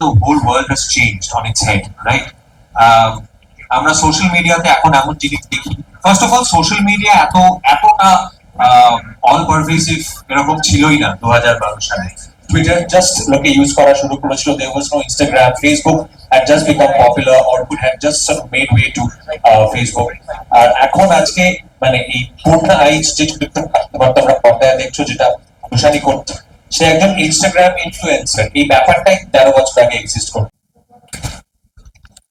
the whole world has changed on its head, right? আমরা social মিডিয়াতে এখন এমন জিনিস দেখি, first of all social media এতটা অল পারভেসিভ এরকম ছিলই না 2012 সালে। টুইটার জাস্ট লোকে ইউজ করা শুরু করেছিল, there was no Instagram, Facebook had just become popular or could have just sort of made way to Facebook। আর এখন আজকে মানে এই পূর্ণা আইচ যে তোমরা পর্দায় দেখছো যেটা অনুসারী করছে, সে একজন ইনস্টাগ্রাম ইনফ্লুয়েন্সার। এই ব্যাপারটাই 13 বছর আগে এক্সিস্ট করতো।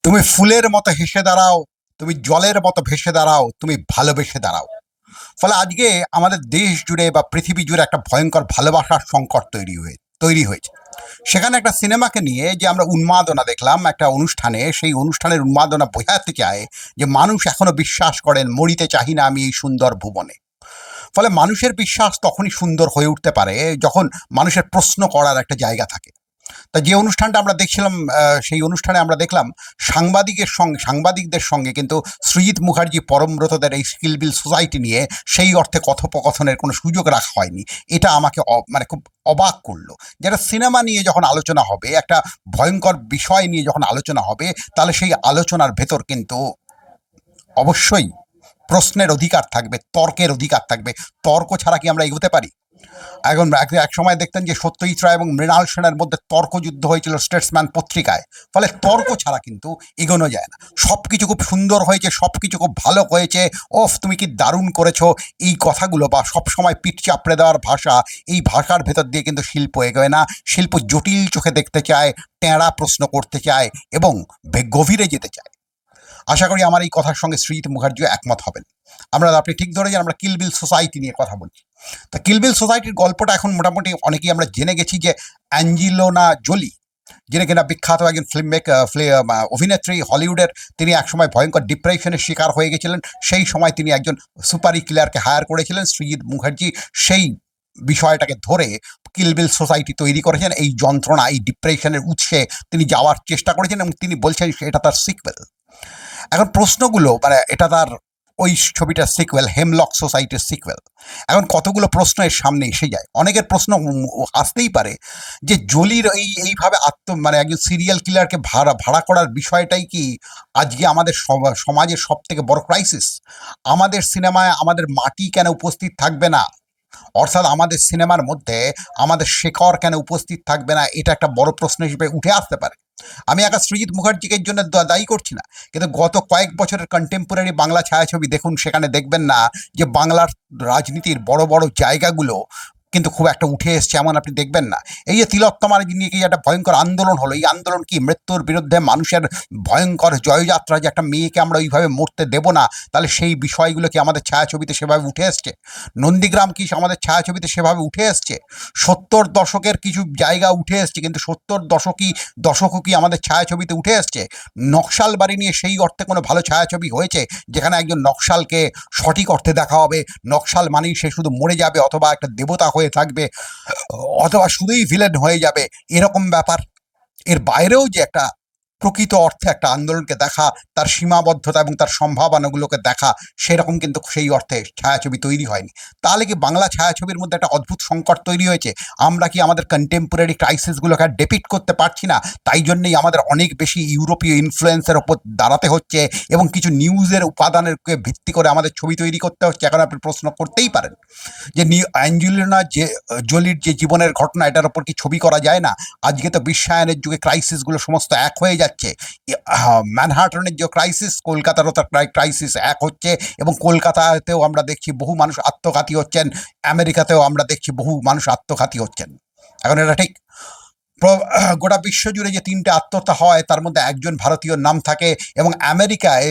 তুমি ফুলের মতো হেসে দাঁড়াও, তুমি জলের মতো ভেসে দাঁড়াও, তুমি ভালোবেসে দাঁড়াও। ফলে আজকে আমাদের দেশ জুড়ে বা পৃথিবী জুড়ে একটা ভয়ঙ্কর ভালোবাসার সংকট তৈরি হয়েছে। সেখানে একটা সিনেমাকে নিয়ে যে আমরা উন্মাদনা দেখলাম একটা অনুষ্ঠানে, সেই অনুষ্ঠানের উন্মাদনা বোঝাতে চায় যে মানুষ এখনো বিশ্বাস করেন মরিতে চাহি না আমি এই সুন্দর ভুবনে। ফলে মানুষের বিশ্বাস তখনই সুন্দর হয়ে উঠতে পারে যখন মানুষের প্রশ্ন করার একটা জায়গা থাকে। তা যে অনুষ্ঠানটা আমরা দেখছিলাম, সেই অনুষ্ঠানে আমরা দেখলাম সাংবাদিকদের সঙ্গে কিন্তু সৃজিত মুখার্জি পরমব্রতদের এই স্কিল বিল সোসাইটি নিয়ে সেই অর্থে কথোপকথনের কোনো সুযোগ রাখা হয়নি। এটা আমাকে মানে খুব অবাক করলো। যেটা সিনেমা নিয়ে যখন আলোচনা হবে, একটা ভয়ঙ্কর বিষয় নিয়ে যখন আলোচনা হবে, তাহলে সেই আলোচনার ভেতর কিন্তু অবশ্যই প্রশ্নের অধিকার থাকবে, তর্কের অধিকার থাকবে। তর্ক ছাড়া কি আমরা এগোতে পারি? এখন এক সময় দেখতেন যে সত্যজিৎ রায় এবং মৃণাল সেনের মধ্যে তর্কযুদ্ধ হয়েছিল স্টেটসম্যান পত্রিকায়। ফলে তর্ক ছাড়া কিন্তু এগোনো যায় না। সব কিছু খুব সুন্দর হয়েছে, সব কিছু খুব ভালো হয়েছে, ওফ তুমি কি দারুণ করেছো, এই কথাগুলো বা সবসময় পিঠ চাপড়ে দেওয়ার ভাষা, এই ভাষার ভেতর দিয়ে কিন্তু শিল্প এগোয় না। শিল্প জটিল চোখে দেখতে চায়, টেঁড়া প্রশ্ন করতে চায় এবং গভীরে যেতে চায়। আশা করি আমার এই কথার সঙ্গে সৃজিত মুখার্জিও একমত হবেন। আপনি ঠিক ধরেছেন, আমরা কিল বিল সোসাইটি নিয়ে কথা বলছি। তা কিল বিল সোসাইটির গল্পটা এখন মোটামুটি অনেকেই আমরা জেনে গেছি যে অ্যাঞ্জেলিনা জোলি, যিনি কিনা বিখ্যাত একজন অভিনেত্রী হলিউডের, তিনি একসময় ভয়ঙ্কর ডিপ্রেশনের শিকার হয়ে গেছিলেন। সেই সময় তিনি একজন সুপারি কিলারকে হায়ার করেছিলেন। সৃজিত মুখার্জি সেই বিষয়টাকে ধরে কিল বিল সোসাইটি তৈরি করেছেন। এই যন্ত্রণা, এই ডিপ্রেশনের উৎসে তিনি যাওয়ার চেষ্টা করেছেন এবং তিনি বলছেন এটা তার সিক্ভেল। এখন প্রশ্নগুলো মানে এটা তার ওই ছবিটার সিকুয়েল, হেমলক সোসাইটির সিকুয়েল। এখন কতগুলো প্রশ্ন এর সামনে এসে যায়। অনেকের প্রশ্ন আসতেই পারে যে জলির এইভাবে মানে একজন সিরিয়াল কিলারকে ভাড়া করার বিষয়টাই কি আজকে আমাদের সমাজের সব থেকে বড় ক্রাইসিস? আমাদের সিনেমায় আমাদের মাটি কেন উপস্থিত থাকবে না? অর্থাৎ আমাদের সিনেমার মধ্যে আমাদের শেখর কেন উপস্থিত থাকবে না? এটা একটা বড় প্রশ্ন হিসেবে উঠে আসতে পারে। আমি একা সৃজিত মুখার্জিকে এর জন্য দায়ী করছি না, কিন্তু গত কয়েক বছরের কন্টেম্পোরারি বাংলা ছায়াছবি দেখুন, সেখানে দেখবেন না যে বাংলার রাজনীতির বড় বড় জায়গাগুলো কিন্তু খুব একটা উঠে এসছে এমন আপনি দেখবেন না। এই যে তিলোত্তমার নিয়ে কি একটা ভয়ঙ্কর আন্দোলন হলো, এই আন্দোলন কি মৃত্যুর বিরুদ্ধে মানুষের ভয়ঙ্কর জয়যাত্রা, যে একটা মেয়েকে আমরা ওইভাবে মরতে দেব না, তাহলে সেই বিষয়গুলো কি আমাদের ছায়াছবিতে সেভাবে উঠে এসছে? নন্দীগ্রাম কি আমাদের ছায়াছবিতে সেভাবে উঠে এসছে? 70 দশকের কিছু জায়গা উঠে এসছে, কিন্তু 70 দশকও কি আমাদের ছায়াছবিতে উঠে এসছে? নকশাল বাড়ি নিয়ে সেই অর্থে কোনো ভালো ছায়াছবি হয়েছে যেখানে একজন নকশালকে সঠিক অর্থে দেখা হবে? নকশাল মানেই সে শুধু মরে যাবে অথবা একটা দেবতা হয়ে থাকবে অথবা শুধুই ভিলেন হয়ে যাবে, এরকম ব্যাপার। এর বাইরেও যে একটা প্রকৃত অর্থে একটা আন্দোলনকে দেখা, তার সীমাবদ্ধতা এবং তার সম্ভাবনাগুলোকে দেখা, সেরকম কিন্তু সেই অর্থে ছায়াছবি তৈরি হয়নি। তাহলে কি বাংলা ছায়াছবির মধ্যে একটা অদ্ভুত সংকট তৈরি হয়েছে? আমরা কি আমাদের কন্টেম্পোরারি ক্রাইসিসগুলোকে আর ডেপিক্ট করতে পারছি না? তাই জন্যই আমাদের অনেক বেশি ইউরোপীয় ইনফ্লুয়েন্সের ওপর দাঁড়াতে হচ্ছে এবং কিছু নিউজের উপাদানকে ভিত্তি করে আমাদের ছবি তৈরি করতে হচ্ছে। এখন আপনি প্রশ্ন করতেই পারেন যে অ্যাঞ্জেলিনা জোলির যে জীবনের ঘটনা, এটার ওপর কি ছবি করা যায় না? আজকে তো বিশ্বায়নের যুগে ক্রাইসিসগুলো সমস্ত এক হয়ে যাচ্ছে। ম্যানহাটনের যে ক্রাইসিস, কলকাতারও তার ক্রাইসিস এক হচ্ছে এবং কলকাতাতেও আমরা দেখছি বহু মানুষ আত্মঘাতী হচ্ছেন, আমেরিকাতেও আমরা দেখছি বহু মানুষ আত্মঘাতী হচ্ছেন। এখন এটা ঠিক গোটা বিশ্ব জুড়ে যে 3টে আত্মহত্যা হয় তার মধ্যে একজন ভারতীয় নাম থাকে এবং আমেরিকায়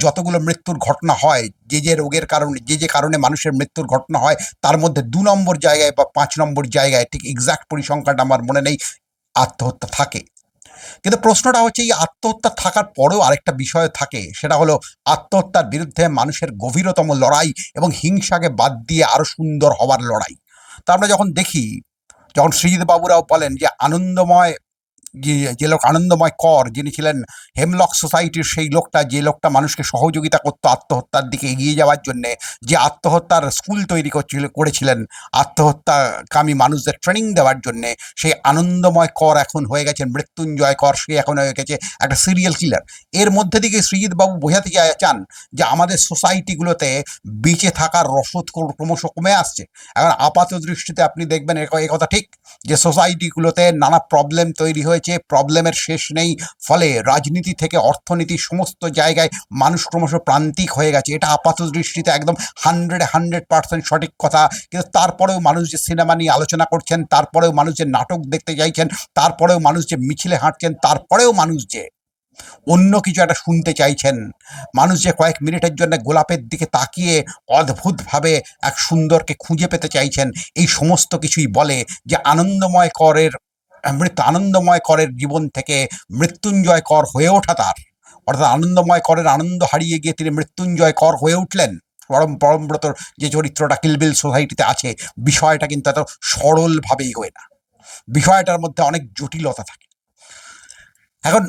যতগুলো মৃত্যুর ঘটনা হয়, যে রোগের কারণে, যে কারণে মানুষের মৃত্যুর ঘটনা হয়, তার মধ্যে 2 নম্বর জায়গায় বা 5 নম্বর জায়গায়, ঠিক এক্সাক্ট পরিসংখ্যানটা আমার মনে নেই, আত্মহত্যা থাকে। কিন্তু প্রশ্নটা হচ্ছে এই আত্মহত্যা থাকার পরেও আরেকটা বিষয় থাকে, সেটা হলো আত্মহত্যার বিরুদ্ধে মানুষের গভীরতম লড়াই এবং হিংসাকে বাদ দিয়ে আরো সুন্দর হওয়ার লড়াই। তা আমরা যখন দেখি, যখন সৃজিত বাবুরাও বলেন যে আনন্দময় যে লোক আনন্দময় কর, যিনি ছিলেন হেমলক সোসাইটির সেই লোকটা, যে লোকটা মানুষকে সহযোগিতা করতো আত্মহত্যার দিকে এগিয়ে যাওয়ার জন্যে, যে আত্মহত্যার স্কুল তৈরি করেছিলেন আত্মহত্যাকামী মানুষদের ট্রেনিং দেওয়ার জন্যে, সেই আনন্দময় কর এখন হয়ে গেছেন মৃত্যুঞ্জয় কর, সে এখন হয়ে গেছে একটা সিরিয়াল কিলার। এর মধ্যে থেকে সৃজিতবাবু বোঝাতে চান যে আমাদের সোসাইটিগুলোতে বেঁচে থাকার রসদ ক্রমশ কমে আসছে। এখন আপাত দৃষ্টিতে আপনি দেখবেন এ কথা ঠিক যে সোসাইটিগুলোতে নানা প্রবলেম তৈরি হয়েছে, প্রবলেমের শেষ নেই, ফলে রাজনীতি থেকে অর্থনীতি সমস্ত জায়গায় মানুষ ক্রমশ প্রান্তিক হয়ে গেছে। এটা আপাত দৃষ্টিতে একদম 100% সঠিক কথা। কিন্তু তারপরেও মানুষ যে সিনেমা নিয়ে আলোচনা করছেন, তারপরেও মানুষ যে নাটক দেখতে চাইছেন, তারপরেও মানুষ যে মিছিলে হাঁটছেন, তারপরেও মানুষ যে অন্য কিছু একটা শুনতে চাইছেন, মানুষ যে কয়েক মিনিটের জন্য গোলাপের দিকে তাকিয়ে অদ্ভুতভাবে এক সুন্দরকে খুঁজে পেতে চাইছেন, এই সমস্ত কিছুই বলে যে আনন্দময় করের জীবন থেকে মৃত্যুঞ্জয় কর হয়ে ওঠা তার, অর্থাৎ আনন্দময় করের আনন্দ হারিয়ে গিয়ে তিনি মৃত্যুঞ্জয় কর হয়ে উঠলেন। পরমব্রতর যে চরিত্রটা কিলবিল সোসাইটিতে আছে, বিষয়টা কিন্তু এত সরলভাবেই হয় না, বিষয়টার মধ্যে অনেক জটিলতা থাকে। এখন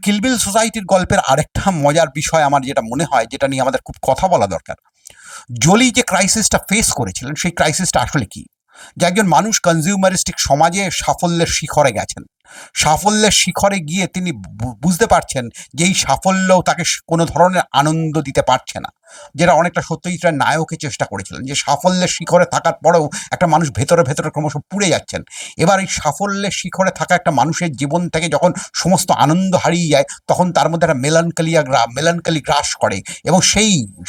কিলবিল সোসাইটির গল্পের আরেকটা মজার বিষয় আমার যেটা মনে হয়, যেটা নিয়ে আমাদের খুব কথা বলা দরকার, জোলি যে ক্রাইসিসটা ফেস করেছিলেন, সেই ক্রাইসিসটা আসলে কি? যে একজন মানুষ কনজিউমারিস্টিক সমাজে সাফল্যের শিখরে গেছেন, সাফল্যের শিখরে গিয়ে তিনি বুঝতে পারছেন যে এই সাফল্য তাকে কোনো ধরনের আনন্দ দিতে পারছে না, যেটা অনেকটা সত্যজিৎ রায়ের নায়কে চেষ্টা করেছিলেন, যে সাফল্যের শিখরে থাকার পরেও একটা মানুষ ভেতরে ভেতরে ক্রমশ পুড়ে যাচ্ছেন। এবার এই সাফল্যের শিখরে থাকা একটা মানুষের জীবন থেকে যখন সমস্ত আনন্দ হারিয়ে যায়, তখন তার মধ্যে একটা মেলানকালি গ্রাস করে, এবং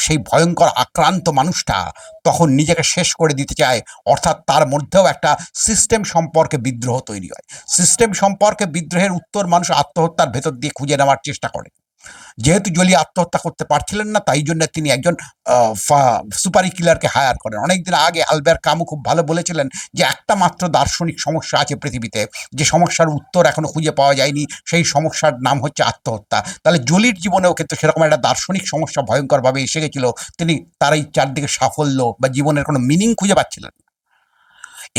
সেই ভয়ঙ্কর আক্রান্ত মানুষটা তখন নিজেকে শেষ করে দিতে চায়। অর্থাৎ তার মধ্যেও একটা সিস্টেম সম্পর্কে বিদ্রোহ তৈরি হয়। সিস্টেম সম্পর্কে বিদ্রোহের উত্তর মানুষ আত্মহত্যার ভেতর দিয়ে খুঁজে নেওয়ার চেষ্টা করে। যেহেতু জলি আত্মহত্যা করতে পারছিলেন না, তাই জন্য তিনি একজন সুপারি কিলারকে হায়ার করেন। অনেকদিন আগে আলবেয়ার কামু খুব ভালো বলেছিলেন যে একটা মাত্র দার্শনিক সমস্যা আছে পৃথিবীতে, যে সমস্যার উত্তর এখনো খুঁজে পাওয়া যায়নি, সেই সমস্যার নাম হচ্ছে আত্মহত্যা। তাহলে জলির জীবনেও কিন্তু সেরকম একটা দার্শনিক সমস্যা ভয়ঙ্করভাবে এসে গেছিল। তিনি তার এই চারদিকে সাফল্য বা জীবনের কোনো মিনিং খুঁজে পাচ্ছিলেন।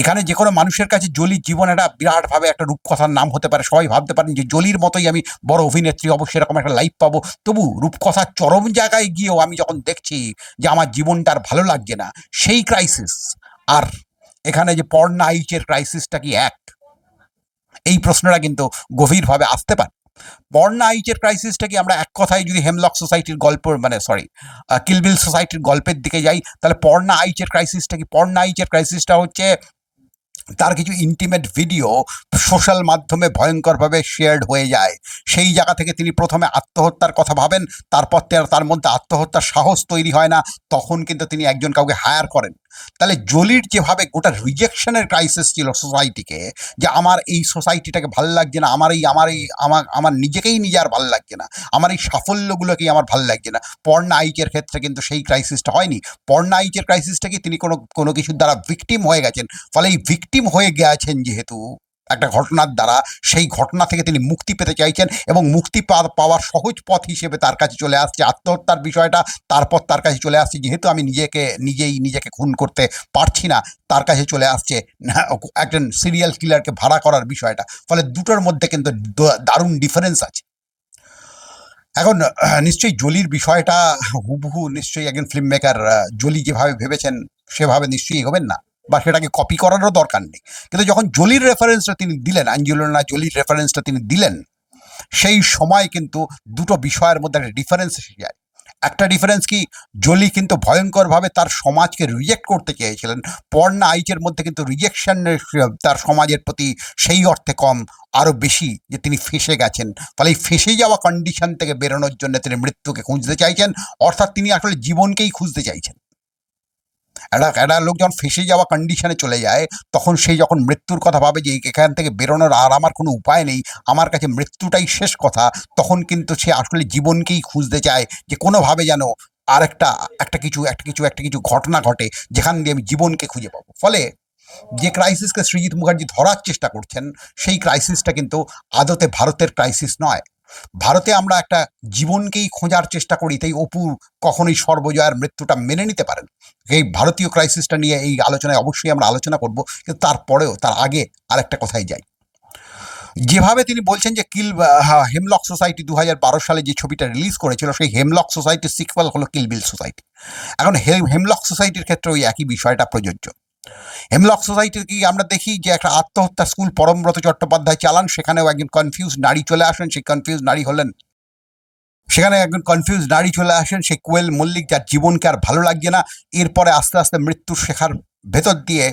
এখানে যে কোনো মানুষের কাছে জলির জীবন একটা বিরাটভাবে একটা রূপকথার নাম হতে পারে। সবাই ভাবতে পারেন যে জলির মতোই আমি বড় অভিনেত্রী হবো, সেরকম একটা লাইফ পাবো। তবু রূপকথার চরম জায়গায় গিয়েও আমি যখন দেখছি যে আমার জীবনটা আর ভালো লাগছে না, সেই ক্রাইসিস আর এখানে যে পর্ণা আইচের ক্রাইসিসটা কি এক? এই প্রশ্নটা কিন্তু গভীরভাবে আসতে পারে। পর্ণা আইচের ক্রাইসিসটা কি, আমরা এক কথায় যদি হেমলক সোসাইটির গল্প কিলবিল সোসাইটির গল্পের দিকে যাই, তাহলে পর্ণা আইচের ক্রাইসিসটা কি? পর্ণা আইচের ক্রাইসিসটা হচ্ছে তার কিছু ইন্টিমেট ভিডিও সোশ্যাল মাধ্যমে ভয়ঙ্করভাবে শেয়ার্ড হয়ে যায়। সেই জায়গা থেকে তিনি প্রথমে আত্মহত্যার কথা ভাবেন, তারপর তার মধ্যে আত্মহত্যার সাহস তৈরি হয় না, তখন কিন্তু তিনি একজন কাউকে হায়ার করেন। তাহলে জলির যেভাবে গোটা রিজেকশনের ক্রাইসিস ছিল সোসাইটিকে, যে আমার এই সোসাইটিটাকে ভাল লাগছে না, আমার নিজেকেই নিজে আর ভাল লাগছে না, আমার এই সাফল্যগুলোকেই আমার ভাল লাগছে না, পর্ণা আইচের ক্ষেত্রে কিন্তু সেই ক্রাইসিসটা হয়নি। পর্ণা আইচের ক্রাইসিসটা কি, তিনি কোনো কিছুর দ্বারা ভিকটিম হয়ে গেছেন, ফলে এই ভিকটিম হয়ে গেছেন যেহেতু একটা ঘটনার দ্বারা, সেই ঘটনা থেকে তিনি মুক্তি পেতে চাইছেন, এবং মুক্তি পাওয়ার সহজ পথ হিসেবে তার কাছে চলে আসছে আত্মহত্যার বিষয়টা। তারপর তার কাছে চলে আসছে, যেহেতু আমি নিজেকে খুন করতে পারছি না, তার কাছে চলে আসছে একজন সিরিয়াল কিলারকে ভাড়া করার বিষয়টা। ফলে দুটোর মধ্যে কিন্তু দারুণ ডিফারেন্স আছে। এখন নিশ্চয়ই জলির বিষয়টা হুবহু নিশ্চয়ই একজন ফিল্ম মেকার জলি যেভাবে ভেবেছেন সেভাবে নিশ্চয়ই এগোবেন না, বা সেটাকে কপি করারও দরকার নেই। কিন্তু যখন জলির রেফারেন্সটা তিনি দিলেন, অ্যাঞ্জেলিনা জলির রেফারেন্সটা তিনি দিলেন, সেই সময় কিন্তু দুটো বিষয়ের মধ্যে একটা ডিফারেন্স এসে যায়। একটা ডিফারেন্স কি, জলি কিন্তু ভয়ঙ্করভাবে তার সমাজকে রিজেক্ট করতে চেয়েছিলেন। পর্ণা আইচের মধ্যে কিন্তু রিজেকশন তার সমাজের প্রতি সেই অর্থে কম, আরও বেশি যে তিনি ফেঁসে গেছেন। ফলে এই ফেঁসে যাওয়া কন্ডিশন থেকে বেরোনোর জন্য তিনি মৃত্যুকে খুঁজতে চাইছেন, অর্থাৎ তিনি আসলে জীবনকেই খুঁজতে চাইছেন। একটা লোক যখন ফেঁসে যাওয়া কন্ডিশনে চলে যায়, তখন সেই যখন মৃত্যুর কথা ভাবে যে এখান থেকে বেরোনোর আর আমার কোনো উপায় নেই, আমার কাছে মৃত্যুটাই শেষ কথা, তখন কিন্তু সে আসলে জীবনকেই খুঁজতে চায়, যে কোনোভাবে যেন আর একটা কিছু ঘটনা ঘটে যেখান দিয়ে আমি জীবনকে খুঁজে পাবো। ফলে যে ক্রাইসিসকে সৃজিত মুখার্জি ধরার চেষ্টা করছেন, সেই ক্রাইসিসটা কিন্তু আদতে ভারতের ক্রাইসিস নয়। ভারতে আমরা একটা জীবনকেই খোঁজার চেষ্টা করি, তাই অপু কখনোই সর্বজয়ার মৃত্যুটা মেনে নিতে পারেন। এই ভারতীয় ক্রাইসিসটা নিয়ে এই আলোচনায় অবশ্যই আমরা আলোচনা করব, কিন্তু তার আগে আরেকটা কথাই যাই। যেভাবে তিনি বলছেন যে হেমলক সোসাইটি 2012 সালে যে ছবিটা রিলিজ করেছিল, সেই হেমলক সোসাইটির সিক্যুয়াল হলো কিল বিল সোসাইটি। এখন হেমলক সোসাইটির ক্ষেত্রে ওই একই বিষয়টা প্রযোজ্য। হেমলক সোসাইটির কি আমরা দেখি যে একটা আত্মহত্যা স্কুল পরমব্রত চট্টোপাধ্যায় চালান, সেখানেও একজন কনফিউজ নারী চলে আসেন। সেই কনফিউজ নারী হলেন, সেখানে একজন কনফিউজ নারী চলে আসেন, সেই কোয়েল মল্লিক, যার জীবনকে আর ভালো লাগছে না। এরপরে আস্তে আস্তে মৃত্যুর শেখার ভেতর দিয়ে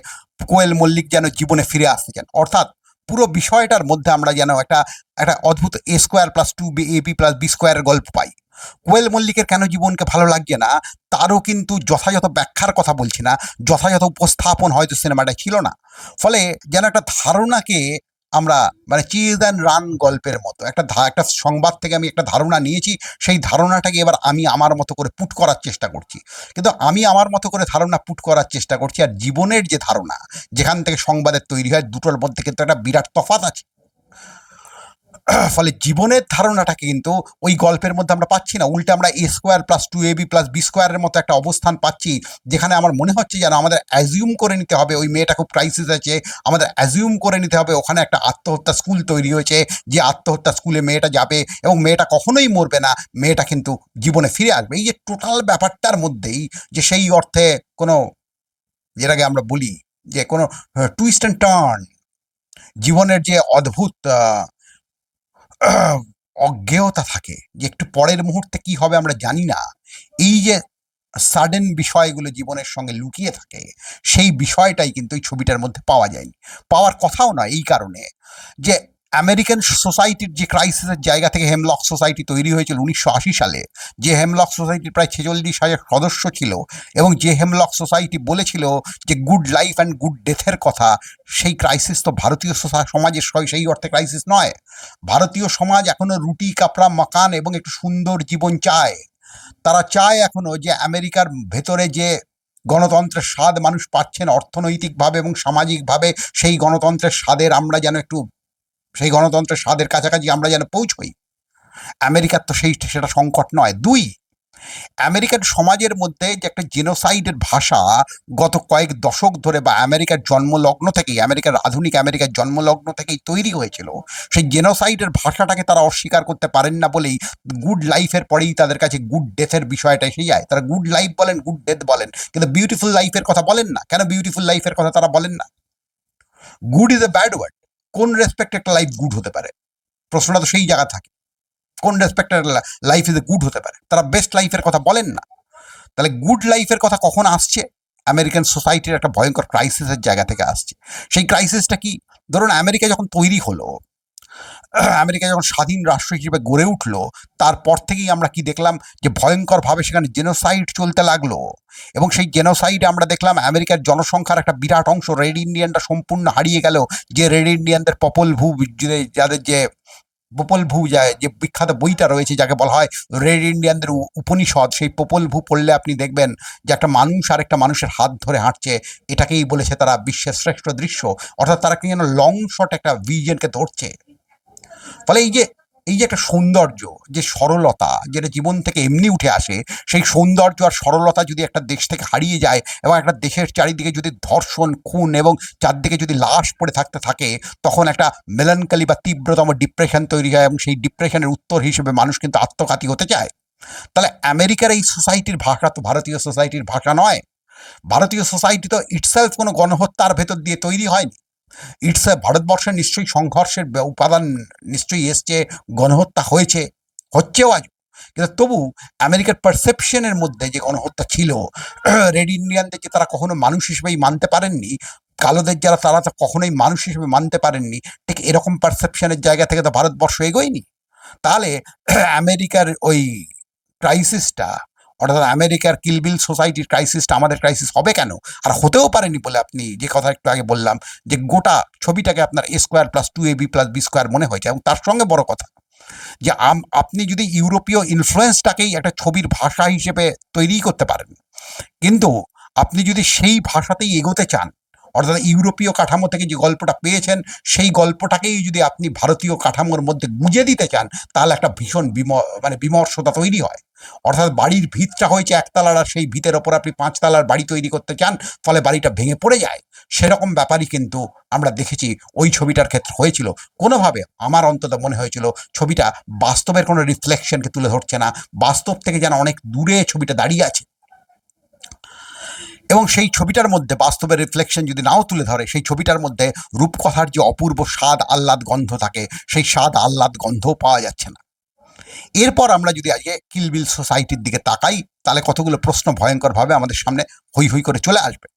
কোয়েল মল্লিক যেন জীবনে ফিরে আসতে চান। অর্থাৎ পুরো বিষয়টার মধ্যে আমরা যেন একটা একটা অদ্ভুত A² + 2AB + B² গল্প পাই। কোয়েল মল্লিকের কেন জীবনকে ভালো লাগছে না, তারও কিন্তু যথাযথ ব্যাখ্যার কথা বলছি না, যথাযথ উপস্থাপন হয়তো সিনেমাটায় ছিল না। ফলে যেন একটা ধারণাকে আমরা, মানে চিজ অ্যান্ড রান গল্পের মতো একটা সংবাদ থেকে আমি একটা ধারণা নিয়েছি, সেই ধারণাটাকে এবার আমি আমার মতো করে পুট করার চেষ্টা করছি। কিন্তু আমি আমার মতো করে ধারণা পুট করার চেষ্টা করছি, আর জীবনের যে ধারণা যেখান থেকে সংবাদের তৈরি হয়, দুটোর মধ্যে কিন্তু একটা বিরাট তফাৎ আছে। ফলে জীবনের ধারণাটাকে কিন্তু ওই গল্পের মধ্যে আমরা পাচ্ছি না, উল্টে আমরা A² + 2AB + B² মতো একটা অবস্থান পাচ্ছি, যেখানে আমার মনে হচ্ছে যেন আমাদের অ্যাজিউম করে নিতে হবে ওই মেয়েটা খুব ক্রাইসিস আছে, আমাদের অ্যাজিউম করে নিতে হবে ওখানে একটা আত্মহত্যা স্কুল তৈরি হয়েছে, যে আত্মহত্যা স্কুলে মেয়েটা যাবে এবং মেয়েটা কখনোই মরবে না, মেয়েটা কিন্তু জীবনে ফিরে আসবে। এই যে টোটাল ব্যাপারটার মধ্যেই যে সেই অর্থে কোনো, যেটাকে আমরা বলি যে কোনো টুইস্ট অ্যান্ড টার্ন, জীবনের যে অদ্ভুত অজ্ঞেয়তা থাকে, যে একটু পরের মুহূর্তে কি হবে আমরা জানি না, এই যে সাডেন বিষয়গুলো জীবনের সঙ্গে লুকিয়ে থাকে, সেই বিষয়টাই কিন্তু এই ছবিটার মধ্যে পাওয়া যায়নি। পাওয়ার কথাও না, এই কারণে যে আমেরিকান সোসাইটির যে ক্রাইসিসের জায়গা থেকে হেমলক সোসাইটি তৈরি হয়েছিল 1980 সালে, যে হেমলক সোসাইটির প্রায় 46,000 সদস্য ছিল, এবং যে হেমলক সোসাইটি বলেছিল যে গুড লাইফ অ্যান্ড গুড ডেথের কথা, সেই ক্রাইসিস তো ভারতীয় সমাজের সেই অর্থে ক্রাইসিস নয়। ভারতীয় সমাজ এখনো রুটি কাপড়া মাকান এবং একটু সুন্দর জীবন চায়। তারা চায় এখনো যে আমেরিকার ভেতরে যে গণতন্ত্রের স্বাদ মানুষ পাচ্ছেন অর্থনৈতিকভাবে এবং সামাজিকভাবে, সেই গণতন্ত্রের স্বাদের আমরা যেন একটু, সেই গণতন্ত্রের স্বাদের কাছাকাছি আমরা যেন পৌঁছই। আমেরিকার তো সেটা সংকট নয়। দুই, আমেরিকান সমাজের মধ্যে যে একটা জেনোসাইডের ভাষা গত কয়েক দশক ধরে বা আমেরিকার জন্মলগ্ন থেকেই, আধুনিক আমেরিকার জন্মলগ্ন থেকেই তৈরি হয়েছিল, সেই জেনোসাইডের ভাষাটাকে তারা অস্বীকার করতে পারেন না বলেই গুড লাইফের পরেই তাদের কাছে গুড ডেথের বিষয়টা এসে যায়। তারা গুড লাইফ বলেন, গুড ডেথ বলেন, কিন্তু বিউটিফুল লাইফের কথা বলেন না। কেন বিউটিফুল লাইফের কথা তারা বলেন না? Good is a bad word. কোন রেসপেক্টে একটা লাইফ গুড হতে পারে? প্রশ্নটা তো সেই জায়গা থাকে। কোন রেসপেক্টের লাইফ ইজ এ গুড হতে পারে? তারা বেস্ট লাইফের কথা বলেন না। তাহলে গুড লাইফের কথা কখন আসছে? আমেরিকান সোসাইটির একটা ভয়ঙ্কর ক্রাইসিসের জায়গা থেকে আসছে। সেই ক্রাইসিসটা কি? ধরুন আমেরিকা যখন তৈরি হলো, আমেরিকা যখন স্বাধীন রাষ্ট্র হিসেবে গড়ে উঠলো, তারপর থেকেই আমরা কি দেখলাম, যে ভয়ঙ্করভাবে সেখানে জেনোসাইড চলতে লাগলো। এবং সেই জেনোসাইডে আমরা দেখলাম আমেরিকার জনসংখ্যার একটা বিরাট অংশ, রেড ইন্ডিয়ানরা সম্পূর্ণ হারিয়ে গেল। যে রেড ইন্ডিয়ানদের পপল ভূ, যাদের যে পোপল ভূ যায়, যে বিখ্যাত বইটা রয়েছে যাকে বলা হয় রেড ইন্ডিয়ানদের উপনিষদ, সেই পোপল ভূ পড়লে আপনি দেখবেন যে একটা মানুষ আর একটা মানুষের হাত ধরে হাঁটছে, এটাকেই বলেছে তারা বিশ্বের শ্রেষ্ঠ দৃশ্য। অর্থাৎ তারা কি যেন লং শট একটা ভিজনকে ধরছে। ফলে এই যে একটা সৌন্দর্য, যে সরলতা, যেটা জীবন থেকে এমনি উঠে আসে, সেই সৌন্দর্য আর সরলতা যদি একটা দেশ থেকে হারিয়ে যায়, এবং একটা দেশের চারিদিকে যদি ধর্ষণ, খুন এবং চারদিকে যদি লাশ পড়ে থাকতে থাকে, তখন একটা মেলানকালি বা তীব্রতম ডিপ্রেশন তৈরি হয়, এবং সেই ডিপ্রেশনের উত্তর হিসেবে মানুষ কিন্তু আত্মঘাতী হতে চায়। তাহলে আমেরিকার এই সোসাইটির ভাষা তো ভারতীয় সোসাইটির ভাষা নয়। ভারতীয় সোসাইটি তো ইটসেলফ কোনো গণহত্যার ভেতর দিয়ে তৈরি হয়নি। ভারতবর্ষের নিশ্চয়ই সংঘর্ষের উপাদান নিশ্চয়ই এসছে, গণহত্যা হয়েছে, হচ্ছেও আজ। কিন্তু তবু আমেরিকার পারসেপশনের মধ্যে যে গণহত্যা ছিল, রেড ইন্ডিয়ানদেরকে তারা কখনো মানুষ হিসেবেই মানতে পারেননি, কালোদের যারা তারা তো কখনোই মানুষ হিসেবে মানতে পারেননি। ঠিক এরকম পারসেপশনের জায়গা থেকে তো ভারতবর্ষ এগোয়নি। তাহলে আমেরিকার ওই ক্রাইসিসটা, অর্থাৎ আমেরিকার কিলবিল সোসাইটির ক্রাইসিসটা আমাদের ক্রাইসিস হবে কেন? আর হতেও পারেনি বলে আপনি যে কথা একটু আগে বললাম, যে গোটা ছবিটাকে আপনার A² + 2AB + B² মনে হয়েছে। এবং তার সঙ্গে বড় কথা, যে আপনি যদি ইউরোপীয় ইনফ্লুয়েন্সটাকেই একটা ছবির ভাষা হিসেবে তৈরি করতে পারেন, কিন্তু আপনি যদি সেই ভাষাতেই এগোতে চান, অর্থাৎ ইউরোপীয় কাঠামো থেকে যে গল্পটা পেয়েছেন, সেই গল্পটাকেই যদি আপনি ভারতীয় কাঠামোর মধ্যে গুঁজে দিতে চান, তাহলে একটা ভীষণ বিমর্ষতা তৈরি হয়। অর্থাৎ বাড়ির ভিতটা হয়েছে একতলার, আর সেই ভিতের ওপর আপনি 5 তলার বাড়ি তৈরি করতে চান, ফলে বাড়িটা ভেঙে পড়ে যায়। সেরকম ব্যাপারই কিন্তু আমরা দেখেছি ওই ছবিটার ক্ষেত্রে হয়েছিল। কোনোভাবে আমার অন্তত মনে হয়েছিল ছবিটা বাস্তবের কোনো রিফ্লেকশনকে তুলে ধরছে না, বাস্তব থেকে যেন অনেক দূরে ছবিটা দাঁড়িয়ে আছে। এবং সেই ছবিটার মধ্যে বাস্তবের রিফ্লেকশন যদি নাও তুলে ধরে, সেই ছবিটার মধ্যে রূপকথার যে অপূর্ব স্বাদ আহ্লাদ গন্ধ থাকে, সেই স্বাদ আহ্লাদ গন্ধও পাওয়া যাচ্ছে না। এরপর আমরা যদি আজকে কিল বিল সোসাইটির দিকে তাকাই, তাহলে কতগুলো প্রশ্ন ভয়ঙ্করভাবে আমাদের সামনে হৈ হৈ করে চলে আসবে।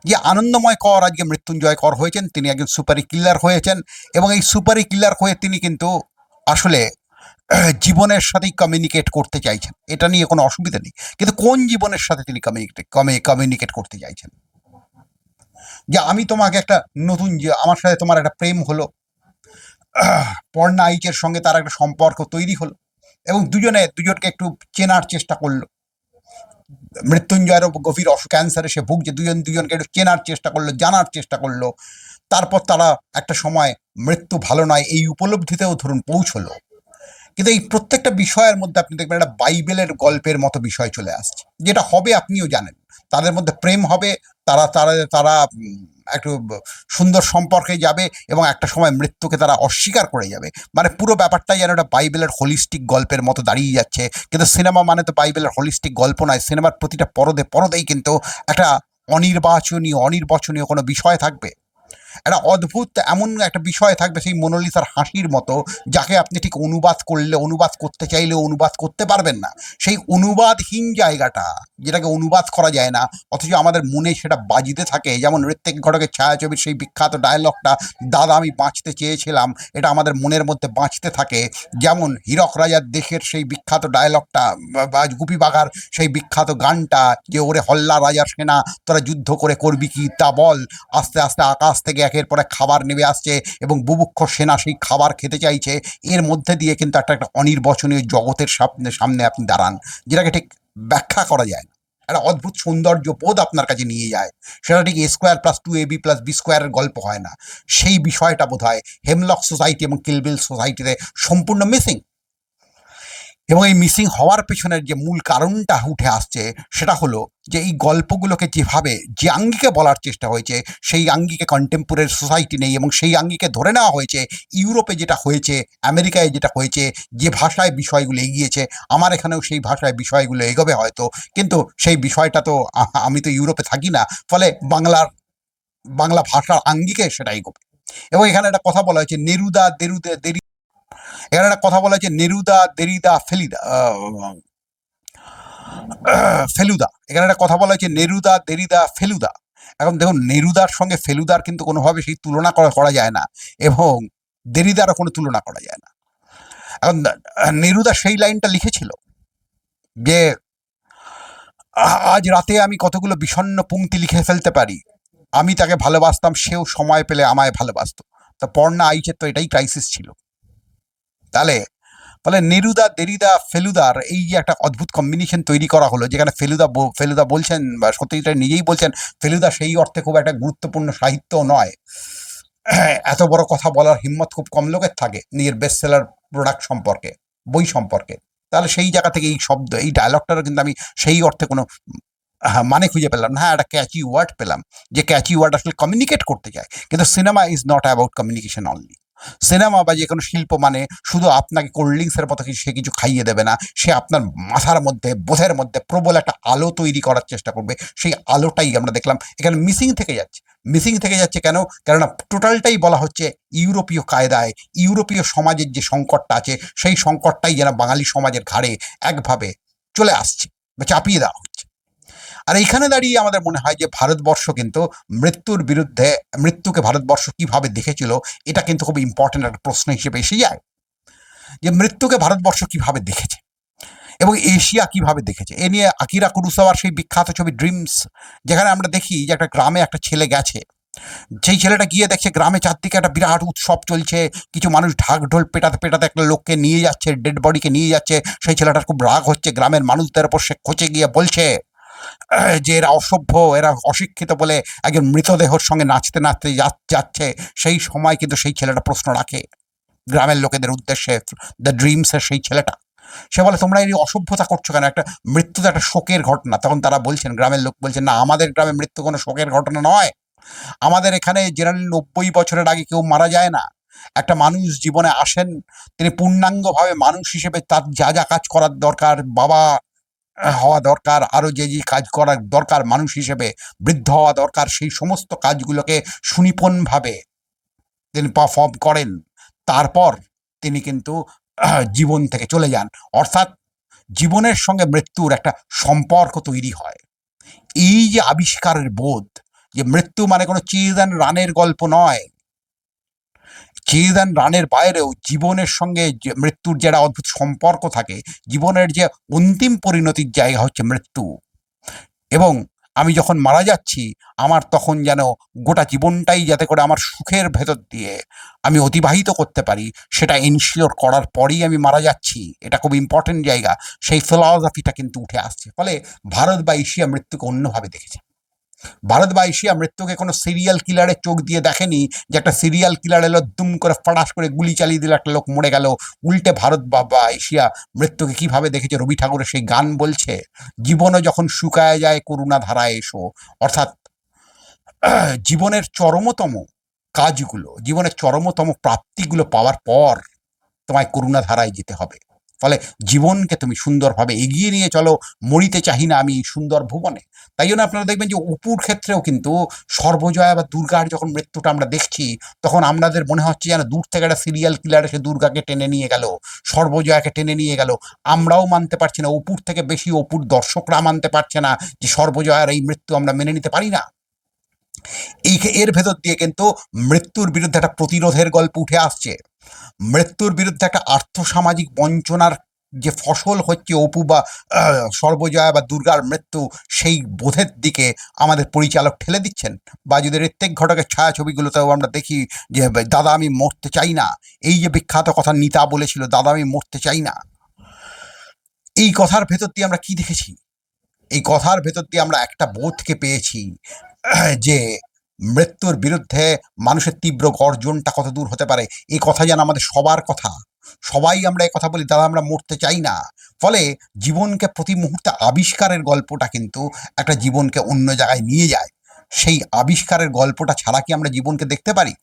যে আনন্দময় কর আজকে মৃত্যুঞ্জয় কর হয়েছেন, তিনি একজন সুপারি কিলার হয়েছেন, এবং এই সুপারি কিলার হয়ে তিনি কিন্তু আসলে জীবনের সাথেই কমিউনিকেট করতে চাইছেন, এটা নিয়ে কোনো অসুবিধা নেই। কিন্তু কোন জীবনের সাথে তিনি কমিউনিকেট করতে চাইছেন? যে আমি তোমাকে একটা নতুন, যে আমার সাথে তোমার একটা প্রেম হলো, পর্ণা আইচের সঙ্গে তার একটা সম্পর্ক তৈরি হলো, এবং দুজনকে একটু চেনার চেষ্টা করলো। মৃত্যুঞ্জয়েরও গভীর ক্যান্সারে সে ভুগছে, দুজনকে একটু চেনার চেষ্টা করলো, জানার চেষ্টা করলো। তারপর তারা একটা সময় মৃত্যু ভালো নয় এই উপলব্ধিতেও ধরুন পৌঁছলো। কিন্তু এই প্রত্যেকটা বিষয়ের মধ্যে আপনি দেখবেন একটা বাইবেলের গল্পের মতো বিষয় চলে আসছে, যেটা হবে আপনিও জানেন। তাদের মধ্যে প্রেম হবে, তারা তারা তারা একটু সুন্দর সম্পর্কে যাবে, এবং একটা সময় মৃত্যুকে তারা অস্বীকার করে যাবে। মানে পুরো ব্যাপারটাই যেন একটা বাইবেলের হোলিস্টিক গল্পের মতো দাঁড়িয়ে যাচ্ছে। কিন্তু সিনেমা মানে তো বাইবেলের হোলিস্টিক গল্প নয়। সিনেমার প্রতিটা পরদেই কিন্তু একটা অনির্বাচনীয় কোনো বিষয় থাকবে, একটা অদ্ভুত এমন একটা বিষয় থাকবে, সেই মোনালিসার হাসির মতো, যাকে আপনি ঠিক অনুবাদ করতে চাইলেও অনুবাদ করতে পারবেন না। সেই অনুবাদহীন জায়গাটা, যেটাকে অনুবাদ করা যায় না, অথচ আমাদের মনে সেটা বাজিতে থাকে। যেমন ঋত্বিক ঘটকের ছায়াছবির সেই বিখ্যাত ডায়লগটা, দাদা আমি বাঁচতে চেয়েছিলাম, এটা আমাদের মনের মধ্যে বাঁচতে থাকে। যেমন হীরক রাজার দেশের সেই বিখ্যাত ডায়লগটা, বা গুপি বাঘার সেই বিখ্যাত গানটা, যে ওরে হল্লা রাজার সেনা, তোরা যুদ্ধ করে করবি কি তা বল। আস্তে আস্তে আকাশ থেকে একের পর এক খাবার নেমে আসছে, এবং বুভুক্ষ সেনা সেই খাবার খেতে চাইছে। এর মধ্যে দিয়ে কিন্তু একটা অনির্বচনীয় জগতের সামনে আপনি দাঁড়ান, যেটাকে ঠিক ব্যাখ্যা করা যায় না। একটা অদ্ভুত সৌন্দর্য বোধ আপনার কাছে নিয়ে যায়। সেটা ঠিক A²+2AB+B² গল্প হয় না। সেই বিষয়টা বোধ হয় হেমলক সোসাইটি এবং কিল বিল সোসাইটিতে সম্পূর্ণ মিসিং। এবং এই মিসিং হওয়ার পেছনের যে মূল কারণটা উঠে আসছে, সেটা হলো যে এই গল্পগুলোকে যে আঙ্গিকে বলার চেষ্টা হয়েছে, সেই আঙ্গিকে কন্টেম্পোরারি সোসাইটি নেই, এবং সেই আঙ্গিকে ধরে নেওয়া হয়েছে ইউরোপে যেটা হয়েছে, আমেরিকায় যেটা হয়েছে, যে ভাষায় বিষয়গুলো এগিয়েছে, আমার এখানেও সেই ভাষায় বিষয়গুলো এগোবে হয়তো। কিন্তু সেই বিষয়টা তো আমি তো ইউরোপে থাকি না, ফলে বাংলা ভাষার আঙ্গিকে সেটা এগোবে। এবং এখানে একটা কথা বলা হয়েছে, নেরুদা দেরুদে দেরি, এখানে একটা কথা বলা হয়েছে, নেরুদা দেরিদা ফেলুদা। এখানে একটা কথা বলা হয়েছে, নেরুদা দেরিদা ফেলুদা। এখন দেখুন, নেরুদার সঙ্গে ফেলুদার কিন্তু কোনোভাবে সেই তুলনা করা যায় না, এবং দেরিদারও কোনো তুলনা করা যায় না। এখন নেরুদা সেই লাইনটা লিখেছিল যে, আজ রাতে আমি কতগুলো বিষণ্ণ পংক্তি লিখে ফেলতে পারি, আমি তাকে ভালোবাসতাম, সেও সময় পেলে আমায় ভালোবাসত। তা পর্ণা আইচের তো এটাই ক্রাইসিস ছিল। তাহলে ফলে নেরুদা দেরিদা ফেলুদার এই যে একটা অদ্ভুত কম্বিনেশন তৈরি করা হলো, যেখানে ফেলুদা বলছেন, বা সত্যজিৎ নিজেই বলছেন, ফেলুদা সেই অর্থে খুব একটা গুরুত্বপূর্ণ সাহিত্য নয়। এত বড় কথা বলার হিম্মত খুব কম লোকের থাকে নিজের বেস্ট সেলার প্রোডাক্ট সম্পর্কে, বই সম্পর্কে। তাহলে সেই জায়গা থেকে এই শব্দ, এই ডায়লগটারও কিন্তু আমি সেই অর্থে কোনো মানে খুঁজে পেলাম না। হ্যাঁ, একটা ক্যাচি ওয়ার্ড পেলাম, যে ক্যাচি ওয়ার্ড আসলে কমিউনিকেট করতে চায়। কিন্তু cinema is not about communication only. Cinema বা যে কোনো শিল্প মানে শুধু আপনাকে কোল্ড ড্রিঙ্কসের মতো সে কিছু খাইয়ে দেবে না, সে আপনার মাথার মধ্যে, বোধের মধ্যে প্রবল একটা আলো তৈরি করার চেষ্টা করবে। সেই আলোটাই আমরা দেখলাম এখানে মিসিং থেকে যাচ্ছে। কেননা টোটালটাই বলা হচ্ছে ইউরোপীয় কায়দায়, ইউরোপীয় সমাজের যে সংকটটা আছে, সেই সংকটটাই যেন বাঙালি সমাজের ঘাড়ে একভাবে চলে আসছে বা চাপিয়ে দেওয়া হচ্ছে। আর এইখানে দাঁড়িয়ে আমাদের মনে হয় যে ভারতবর্ষ কিন্তু মৃত্যুকে ভারতবর্ষ কিভাবে দেখেছিল, এটা কিন্তু খুব ইম্পর্টেন্ট একটা প্রশ্ন হিসেবে এসে যায়। যে মৃত্যুকে ভারতবর্ষ কিভাবে দেখেছে এবং এশিয়া কিভাবে দেখেছে, এ নিয়ে আকিরা কুরোসাওয়ার সেই বিখ্যাত ছবি ড্রিমস, যেখানে আমরা দেখি যে একটা গ্রামে একটা ছেলে গেছে, সেই ছেলেটা গিয়ে দেখছে গ্রামে চারদিকে একটা বিরাট উৎসব চলছে, কিছু মানুষ ঢাক ঢোল পেটাতে একটা লোককে নিয়ে যাচ্ছে, ডেড বডিকে নিয়ে যাচ্ছে। সেই ছেলেটার খুব রাগ হচ্ছে, গ্রামের মানুষদের ওপর সে খোঁচে গিয়ে বলছে যে এরা অসভ্য, এরা অশিক্ষিত বলে একজন মৃতদেহর সঙ্গে নাচতে যাচ্ছে। সেই সময় কিন্তু সেই ছেলেটা প্রশ্ন রাখে গ্রামের লোকেদের উদ্দেশ্যে, দ্য ড্রিমসের সেই ছেলেটা, সে বলে তোমরা এই অসভ্যতা করছো কেন, একটা মৃত্যু তো একটা শোকের ঘটনা। তখন তারা বলছেন, গ্রামের লোক বলছেন, না আমাদের গ্রামে মৃত্যু কোনো শোকের ঘটনা নয়, আমাদের এখানে জেনারেলি 90 বছরের আগে কেউ মারা যায় না। একটা মানুষ জীবনে আসেন, তিনি পূর্ণাঙ্গভাবে মানুষ হিসেবে তার যা যা কাজ করার দরকার, বাবা হওয়া দরকার, আরও যে যে কাজ করার দরকার মানুষ হিসেবে, বৃদ্ধ হওয়া দরকার, সেই সমস্ত কাজগুলোকে সুনিপুণভাবে তিনি পারফর্ম করেন। তারপর তিনি কিন্তু জীবন থেকে চলে যান। অর্থাৎ জীবনের সঙ্গে মৃত্যুর একটা সম্পর্ক তৈরি হয়। এই যে আবিষ্কারের বোধ, যে মৃত্যু মানে কোনো চিজ অ্যান্ড রানের গল্প নয়, চিজ অ্যান্ড রানের বাইরেও জীবনের সঙ্গে যে মৃত্যুর যে একটা অদ্ভুত সম্পর্ক থাকে, জীবনের যে অন্তিম পরিণতির জায়গা হচ্ছে মৃত্যু। এবং আমি যখন মারা যাচ্ছি, আমার তখন যেন গোটা জীবনটাই যাতে করে আমার সুখের ভেতর দিয়ে আমি অতিবাহিত করতে পারি, সেটা এনশিওর করার পরেই আমি মারা যাচ্ছি। এটা খুব ইম্পর্টেন্ট জায়গা। সেই ফিলসফিটা কিন্তু উঠে আসছে। ফলে ভারত বা এশিয়া মৃত্যুকে অন্যভাবে দেখেছে। ভারত বা এশিয়া মৃত্যুকে কোনো সিরিয়াল কিলারের চোখ দিয়ে দেখেনি, যে একটা সিরিয়াল কিলার এলো, দুম করে ফাটাস করে গুলি চালিয়ে দিল, একটা লোক মরে গেল। উল্টে ভারত বা এশিয়া মৃত্যুকে কিভাবে দেখেছে, রবি ঠাকুরের সেই গান বলছে, জীবনও যখন শুকায় যায় করুণা ধারায় এসো। অর্থাৎ জীবনের চরমতম কাজগুলো, জীবনের চরমতম প্রাপ্তিগুলো পাওয়ার পর তোমায় করুণা ধারায় যেতে হবে। ফলে জীবনকে তুমি সুন্দরভাবে এগিয়ে নিয়ে চলো। মরিতে চাহি না আমি এই সুন্দর ভুবনে। তাই জন্য আপনারা দেখবেন যে অপুর ক্ষেত্রেও কিন্তু সর্বজয়া বা দুর্গার যখন মৃত্যুটা আমরা দেখছি, তখন আমাদের মনে হচ্ছে যেন দূর থেকে একটা সিরিয়াল কিলার এসে দুর্গাকে টেনে নিয়ে গেল, সর্বজয়াকে টেনে নিয়ে গেল। আমরাও মানতে পারছি না, অপুর থেকে বেশি অপুর দর্শকরা মানতে পারছে না যে সর্বজয়ার এই মৃত্যু আমরা মেনে নিতে পারি না। এর ভেতর দিয়ে কিন্তু মৃত্যুর বিরুদ্ধে একটা প্রতিরোধের গল্প উঠে আসছে। মৃত্যুর বিরুদ্ধে একটা আর্থসামাজিক বঞ্চনার যে ফসল হচ্ছে অপু বা সর্বজয়া বা দুর্গার মৃত্যু, সেই বোধের দিকে আমাদের পরিচালক ঠেলে দিচ্ছেন। বা যদি ঋত্বিক ঘটকের ছায়াছবিগুলোতেও আমরা দেখি যে দাদা আমি মরতে চাই না, এই যে বিখ্যাত কথা নিতা বলেছিল, দাদা আমি মরতে চাই না, এই কথার ভেতর দিয়ে আমরা কি দেখেছি? এই কথার ভেতর দিয়ে আমরা একটা বোধকে পেয়েছি, যে মৃত্যুর বিরুদ্ধে মানুষের তীব্র গর্জনটা কত দূর হতে পারে। এই কথা যেন আমাদের সবার কথা, সবাই আমরা এই কথা বলি, দাদা আমরা মরতে চাই না। ফলে জীবনকে প্রতি মুহূর্তে আবিষ্কারের গল্পটা কিন্তু একটা জীবনকে অন্য জায়গায় নিয়ে যায়। সেই আবিষ্কারের গল্পটা ছাড়া কি আমরা জীবনকে দেখতে পারি?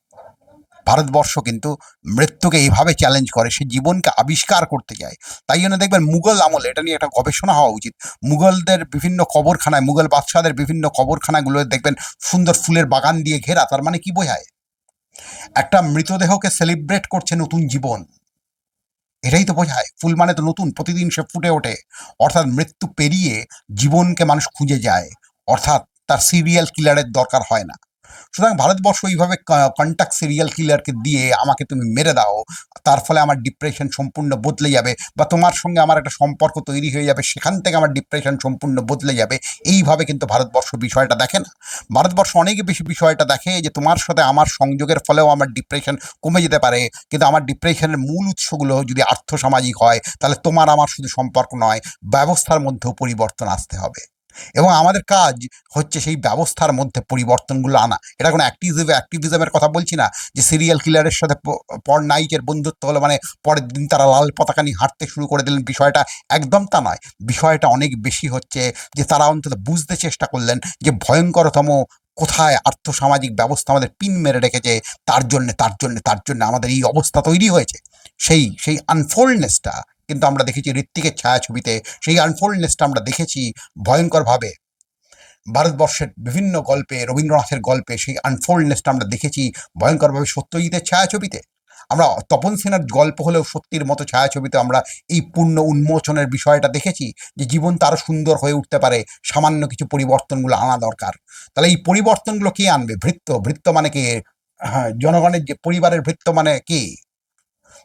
ভারতবর্ষ কিন্তু মৃত্যুকে এইভাবে চ্যালেঞ্জ করে, সে জীবনকে আবিষ্কার করতে চায়। তাই জন্য দেখবেন মুঘল আমলে এটা নিয়ে একটা গবেষণা হওয়া উচিত। মুঘলদের বিভিন্ন কবরখানায়, মুঘল বাদশাহদের বিভিন্ন কবরখানাগুলো দেখবেন সুন্দর ফুলের বাগান দিয়ে ঘেরা। তার মানে কি বোঝায়? একটা মৃতদেহকে সেলিব্রেট করছে নতুন জীবন, এটাই তো বোঝায়। ফুল মানে তো নতুন, প্রতিদিন সে ফুটে ওঠে। অর্থাৎ মৃত্যু পেরিয়ে জীবনকে মানুষ খুঁজে যায়, অর্থাৎ তার সিরিয়াল কিলারের দরকার হয় না। সুতরাং ভারতবর্ষ এইভাবে কন্টাক্ট সিরিয়াল কিলারকে দিয়ে আমাকে তুমি মেরে দাও, তার ফলে আমার ডিপ্রেশন সম্পূর্ণ বদলে যাবে, বা তোমার সঙ্গে আমার একটা সম্পর্ক তৈরি হয়ে যাবে, সেখান থেকে আমার ডিপ্রেশন সম্পূর্ণ বদলে যাবে, এইভাবে কিন্তু ভারতবর্ষ বিষয়টা দেখে না। ভারতবর্ষ অনেক বেশি বিষয়টা দেখে যে তোমার সাথে আমার সংযোগের ফলেও আমার ডিপ্রেশন কমে যেতে পারে, কিন্তু আমার ডিপ্রেশনের মূল উৎসগুলো যদি আর্থসামাজিক হয়, তাহলে তোমার আমার শুধু সম্পর্ক নয়, ব্যবস্থার মধ্যেও পরিবর্তন আসতে হবে। এবং আমাদের কাজ হচ্ছে সেই ব্যবস্থার মধ্যে পরিবর্তনগুলো আনা। এটা কোনো অ্যাক্টিভিজমের কথা বলছি না, যে সিরিয়াল কিলারের সাথে পর নায়িকের বন্ধুত্ব হলো মানে পরের দিন তারা লাল পতাকা নিয়ে হাঁটতে শুরু করে দিলেন, বিষয়টা একদম তা নয়। বিষয়টা অনেক বেশি হচ্ছে যে তারা অন্তত বুঝতে চেষ্টা করলেন যে ভয়ঙ্করতম কোথায় আর্থসামাজিক ব্যবস্থা আমাদের পিন মেরে রেখেছে, তার জন্য আমাদের এই অবস্থা তৈরি হয়েছে। সেই আনফোল্ডনেসটা কিন্তু আমরা দেখেছি ঋত্বিকের ছায়াছবিতে, সেই আনফোল্ডনেসটা আমরা দেখেছি ভয়ঙ্করভাবে ভারতবর্ষের বিভিন্ন গল্পে, রবীন্দ্রনাথের গল্পে সেই আনফোল্ডনেসটা আমরা দেখেছি ভয়ঙ্করভাবে সত্যজিতের ছায়াছবিতে। আমরা তপন সেনার গল্প হলেও সত্যির মতো ছায়াছবিতে আমরা এই পূর্ণ উন্মোচনের বিষয়টা দেখেছি, যে জীবন তো আরও সুন্দর হয়ে উঠতে পারে, সামান্য কিছু পরিবর্তনগুলো আনা দরকার। তাহলে এই পরিবর্তনগুলো কে আনবে? ভৃত্য মানে কে? হ্যাঁ, জনগণের যে পরিবারের ভৃত্য মানে কে?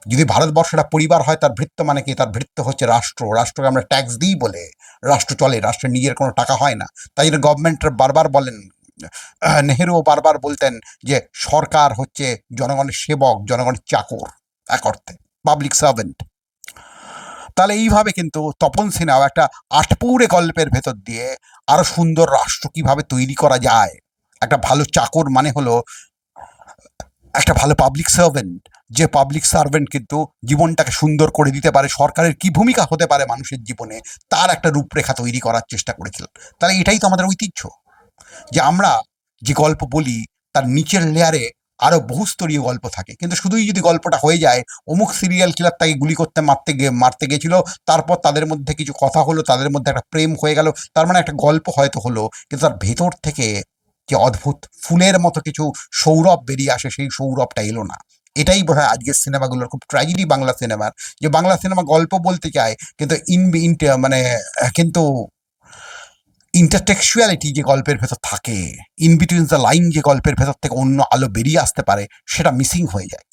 যদি ভারতবর্ষটা পরিবার হয়, তার ভৃত্য মানে কি? তার ভৃত্য হচ্ছে রাষ্ট্র। রাষ্ট্রকে আমরা ট্যাক্স দিই বলে রাষ্ট্র চলে, রাষ্ট্রের নিজের কোনো টাকা হয় না। তাই জন্য গভর্নমেন্টের বারবার বলেন, নেহেরুও বারবার বলতেন যে সরকার হচ্ছে জনগণের সেবক, জনগণের চাকর, এক অর্থে পাবলিক সার্ভেন্ট। তাহলে এইভাবে কিন্তু তপন সিনহাও একটা আটপৌরে গল্পের ভেতর দিয়ে আরো সুন্দর রাষ্ট্র কিভাবে তৈরি করা যায়। একটা ভালো চাকর মানে হলো একটা ভালো পাবলিক সার্ভেন্ট, যে পাবলিক সার্ভেন্ট কিন্তু জীবনটাকে সুন্দর করে দিতে পারে, সরকারের কি ভূমিকা হতে পারে মানুষের জীবনে, তার একটা রূপরেখা তৈরি করার চেষ্টা করেছিল। তাহলে এটাই তো আমাদের ঐতিহ্য, যে আমরা যে গল্প বলি তার নিচের লেয়ারে আরো বহুস্তরীয় গল্প থাকে, কিন্তু শুধুই যদি গল্পটা হয়ে যায় অমুক সিরিয়াল কিলার তাকে গুলি করতে মারতে গেছিল, তারপর তাদের মধ্যে কিছু কথা হলো, তাদের মধ্যে একটা প্রেম হয়ে গেল, তার মানে একটা গল্প হয়তো হলো, কিন্তু তার ভেতর থেকে যে অদ্ভুত ফুলের মতো কিছু সৌরভ বেরিয়ে আসে, সেই সৌরভটা এলো না। এটাই বোধহয় আজকের সিনেমাগুলোর খুব ট্র্যাজেডি বাংলা সিনেমার, যে বাংলা সিনেমা গল্প বলতে চায় কিন্তু মানে কিন্তু ইন্টারটেক্সচুয়ালিটি যে গল্পের ভেতর থাকে, ইন বিটুইন দ্য লাইন যে গল্পের ভেতর থেকে অন্য আলো বেরিয়ে আসতে পারে, সেটা মিসিং হয়ে যায়।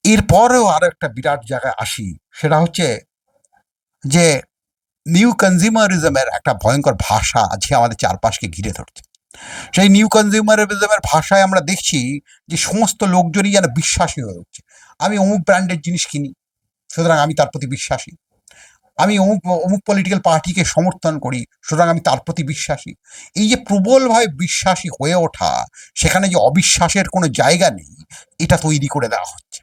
এরপরেও আরো একটা বিরাট জায়গায় আসি, সেটা হচ্ছে যে নিউ কনজিউমারিজমের একটা ভয়ঙ্কর ভাষা আজকে আমাদের চারপাশকে ঘিরে ধরছে। সেই নিউ কনজিউমারিজমের ভাষায় আমরা দেখছি যে সমস্ত লোকজনই যেন বিশ্বাসী হয়ে উঠছে। আমি অমুক ব্র্যান্ডের জিনিস কিনি, সুতরাং আমি তার প্রতি বিশ্বাসী। আমি অমুক অমুক পলিটিক্যাল পার্টিকে সমর্থন করি, সুতরাং আমি তার প্রতি বিশ্বাসী। এই যে প্রবলভাবে বিশ্বাসী হয়ে ওঠা, সেখানে যে অবিশ্বাসের কোনো জায়গা নেই, এটা তৈরি করে দেওয়া হচ্ছে।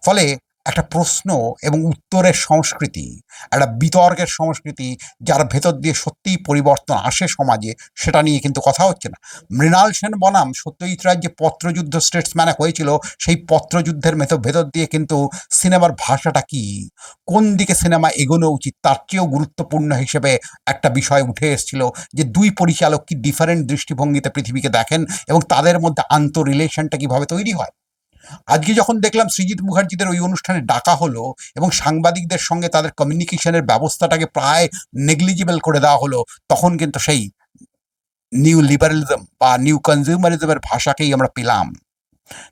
ফলে একটা প্রশ্ন এবং উত্তরের সংস্কৃতি, একটা বিতর্কের সংস্কৃতি, যার ভেতর দিয়ে সত্যিই পরিবর্তন আসে সমাজে, সেটা নিয়ে কিন্তু কথা হচ্ছে না। মৃণাল সেন বনাম সত্যজিৎ রায়ের যে পত্রযুদ্ধ স্টেটসম্যানে হয়েছিল, সেই পত্রযুদ্ধের ভেতর দিয়ে কিন্তু সিনেমার ভাষাটা কি, কোন দিকে সিনেমা এগোনো উচিত, তার চেয়েও গুরুত্বপূর্ণ হিসেবে একটা বিষয় উঠে এসেছিল, যে দুই পরিচালক কি ডিফারেন্ট দৃষ্টিভঙ্গিতে পৃথিবীকে দেখেন এবং তাদের মধ্যে আন্তঃ রিলেশনটা কিভাবে তৈরি হয়। আজকে যখন দেখলাম সৃজিত মুখার্জিদের ওই অনুষ্ঠানে ডাকা হলো এবং সাংবাদিকদের সঙ্গে তাদের কমিউনিকেশনের ব্যবস্থাটাকে প্রায় নেগলিজিবল করে দেওয়া হলো, তখন কিন্তু সেই নিউ লিবারালিজম বা নিউ কনজিউমারিজমের ভাষাকেই আমরা পেলাম,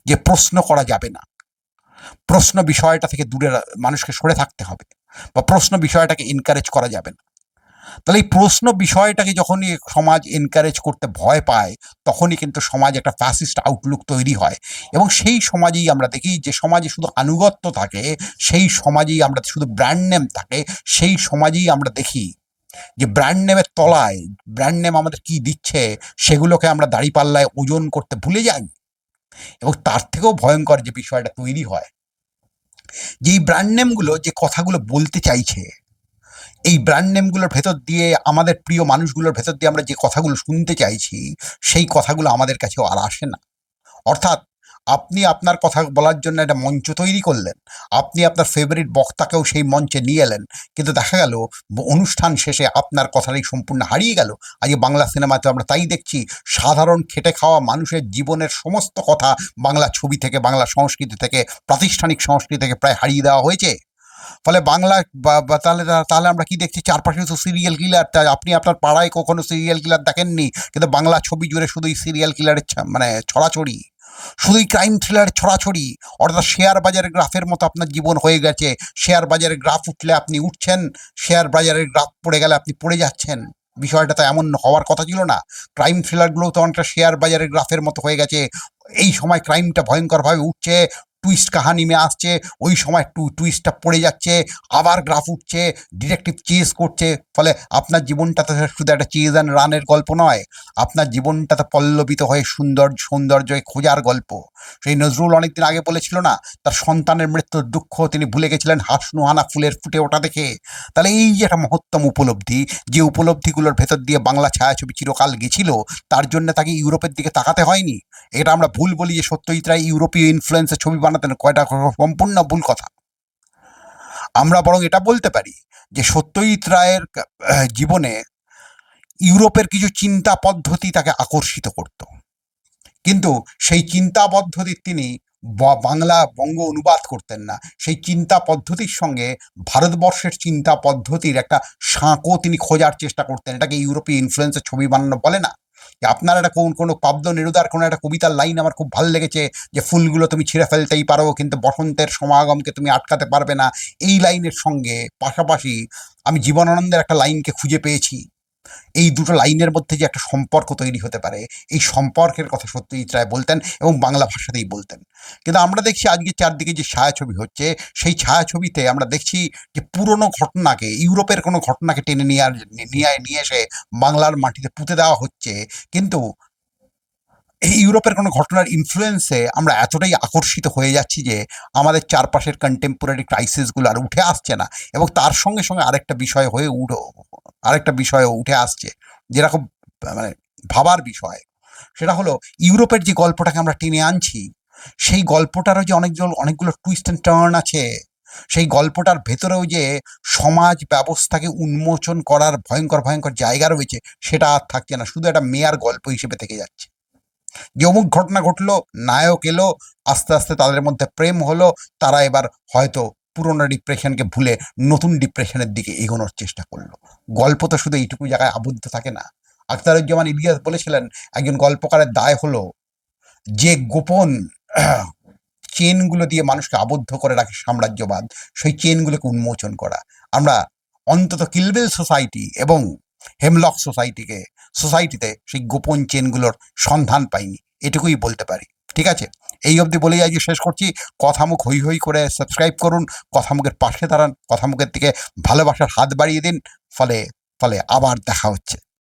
যে প্রশ্ন করা যাবে না, প্রশ্ন বিষয়টা থেকে দূরে মানুষকে সরে থাকতে হবে, বা প্রশ্ন বিষয়টাকে এনকারেজ করা যাবে না। তাহলে এই প্রশ্ন বিষয়টাকে যখনই সমাজ এনকারেজ করতে ভয় পায়, তখনই কিন্তু সমাজ একটা ফ্যাসিস্ট আউটলুক তৈরি হয়। এবং সেই সমাজেই আমরা দেখি, যে সমাজে শুধু আনুগত্য থাকে, সেই সমাজেই আমরা শুধু ব্র্যান্ড নেম থাকে, সেই সমাজেই আমরা দেখি যে ব্র্যান্ড নেমের তলায় ব্র্যান্ড নেম আমাদের কি দিচ্ছে, সেগুলোকে আমরা দাঁড়িপাল্লায় ওজন করতে ভুলে যাই। এবং তার থেকেও ভয়ঙ্কর যে বিষয়টা তৈরি হয়, যে এই ব্র্যান্ড নেমগুলো যে কথাগুলো বলতে চাইছে, এই ব্র্যান্ড নেমগুলোর ভেতর দিয়ে আমাদের প্রিয় মানুষগুলোর ভেতর দিয়ে আমরা যে কথাগুলো শুনতে চাইছি, সেই কথাগুলো আমাদের কাছেও আর আসে না। অর্থাৎ আপনি আপনার কথা বলার জন্য একটা মঞ্চ তৈরি করলেন, আপনি আপনার ফেভারিট বক্তাকেও সেই মঞ্চে নিয়ে এলেন, কিন্তু দেখা গেল অনুষ্ঠান শেষে আপনার কথাটাই সম্পূর্ণ হারিয়ে গেল। আজকে বাংলা সিনেমাতে আমরা তাই দেখছি, সাধারণ খেটে খাওয়া মানুষের জীবনের সমস্ত কথা বাংলা ছবি থেকে, বাংলা সংস্কৃতি থেকে, প্রাতিষ্ঠানিক সংস্কৃতি থেকে প্রায় হারিয়ে দেওয়া হয়েছে। ফলে বাংলা তাহলে তাহলে আমরা কি দেখছি, চারপাশে তো সিরিয়াল কিলার। আপনি আপনার পাড়ায় কখনো সিরিয়াল কিলার দেখেননি, কিন্তু বাংলা ছবি জুড়ে শুধুই সিরিয়াল কিলারের মানে ছড়াছড়ি, শুধুই ক্রাইম থ্রিলার ছড়াছড়ি। অর্থাৎ শেয়ার বাজারের গ্রাফের মতো আপনার জীবন হয়ে গেছে। শেয়ার বাজারের গ্রাফ উঠলে আপনি উঠছেন, শেয়ার বাজারের গ্রাফ পড়ে গেলে আপনি পড়ে যাচ্ছেন। বিষয়টা তো এমন হওয়ার কথা ছিল না। ক্রাইম থ্রিলারগুলোও তো অনেকটা শেয়ার বাজারের গ্রাফের মতো হয়ে গেছে। এই সময় ক্রাইমটা ভয়ঙ্করভাবে উঠছে, টুইস্ট কাহানি নেমে আসছে, ওই সময় টুইস্টটা পড়ে যাচ্ছে, আবার গ্রাফ উঠছে, ডিটেকটিভ চেজ করছে। ফলে আপনার জীবনটা তো শুধু একটা চেজ অ্যান্ড রানের গল্প নয়, আপনার জীবনটা তো পল্লবিত হয়ে সৌন্দর্যে খোঁজার গল্প। সেই নজরুল অনেকদিন আগে বলেছিল না, তার সন্তানের মৃত্যুর দুঃখ তিনি ভুলে গেছিলেন হাসনুহানা ফুলের ফুটে ওঠা দেখে। তাহলে এই যে একটা মহত্তম উপলব্ধি, যে উপলব্ধিগুলোর ভেতর দিয়ে বাংলা ছায়াছবি চিরকাল গেছিল, তার জন্য তাকে ইউরোপের দিকে তাকাতে হয়নি। এটা আমরা ভুল বলি যে সত্যজিৎ রায় ইউরোপীয় ইনফ্লুয়েন্সে ছবি বানাতেন, কয়টা সম্পূর্ণ ভুল কথা। আমরা বরং এটা বলতে পারি যে সত্যজিৎ রায়ের জীবনে ইউরোপের কিছু চিন্তা পদ্ধতি তাকে আকর্ষিত করত, কিন্তু সেই চিন্তা পদ্ধতির তিনি বাংলা বঙ্গ অনুবাদ করতেন না। সেই চিন্তা পদ্ধতির সঙ্গে ভারতবর্ষের চিন্তা পদ্ধতির একটা সাঁকো তিনি খোঁজার চেষ্টা করতেন। এটাকে ইউরোপীয় ইনফ্লুয়েন্সের ছবি বানানো বলে না। যে আপনার একটা কোনো পাবলো নেরুদার কোনো একটা কবিতার লাইন আমার খুব ভালো লেগেছে, যে ফুলগুলো তুমি ছিঁড়ে ফেলতেই পারো কিন্তু বসন্তের সমাগমকে তুমি আটকাতে পারবে না। এই লাইনের সঙ্গে পাশাপাশি আমি জীবনানন্দের একটা লাইনকে খুঁজে পেয়েছি। এই দুটো লাইনের মধ্যে যে একটা সম্পর্ক তৈরি হতে পারে, এই সম্পর্কের কথা সত্যজিৎ রায় বলতেন এবং বাংলা ভাষাতেই বলতেন। কিন্তু আমরা দেখছি আজকে চারদিকে যে ছায়াছবি হচ্ছে, সেই ছায়াছবিতে আমরা দেখছি যে পুরনো ঘটনাকে, ইউরোপের কোনো ঘটনাকে টেনে নিয়ে এসে বাংলার মাটিতে পুঁতে দেওয়া হচ্ছে। কিন্তু এই ইউরোপের কোনো ঘটনার ইনফ্লুয়েন্সে আমরা এতটাই আকর্ষিত হয়ে যাচ্ছি যে আমাদের চারপাশের কন্টেম্পোরারি ক্রাইসিসগুলো আর উঠে আসছে না। এবং তার সঙ্গে সঙ্গে আরেকটা বিষয় উঠে আসছে, যেরকম মানে ভাবার বিষয়, সেটা হলো ইউরোপের যে গল্পটাকে আমরা টেনে আনছি, সেই গল্পটারও যে অনেকগুলো টুইস্ট অ্যান্ড টার্ন আছে, সেই গল্পটার ভেতরেও যে সমাজ ব্যবস্থাকে উন্মোচন করার ভয়ঙ্কর ভয়ঙ্কর জায়গা রয়েছে, সেটা আর থাকছে না, শুধু একটা মেয়ার গল্প হিসেবে থেকে যাচ্ছে। যে অমুক ঘটনা ঘটলো, নায়ক এলো, আস্তে আস্তে তাদের মধ্যে প্রেম হলো, তারা এবার হয়তো পুরোনো ডিপ্রেশনকে ভুলে নতুন ডিপ্রেশনের দিকে এগোনোর চেষ্টা করলো। গল্প তো শুধু এইটুকু জায়গায় আবদ্ধ থাকে না। আখতারুজ্জামান ইলিয়াস বলেছিলেন, একজন গল্পকারের দায় হলো যে গোপন চেনগুলো দিয়ে মানুষকে আবদ্ধ করে রাখে সাম্রাজ্যবাদ, সেই চেনগুলোকে উন্মোচন করা। আমরা অন্তত কিলবিল সোসাইটি এবং হেমলক সোসাইটিতে সেই গোপন চেনগুলোর সন্ধান পাইনি, এটুকুই বলতে পারি। ঠিক আছে, এই অবধি বলেই আজকে শেষ করছি। কথামুখ হই হই করে সাবস্ক্রাইব করুন, কথামুখের পাশে দাঁড়ান, কথামুখের দিকে ভালোবাসার হাত বাড়িয়ে দিন। ফলে আবার দেখা হচ্ছে।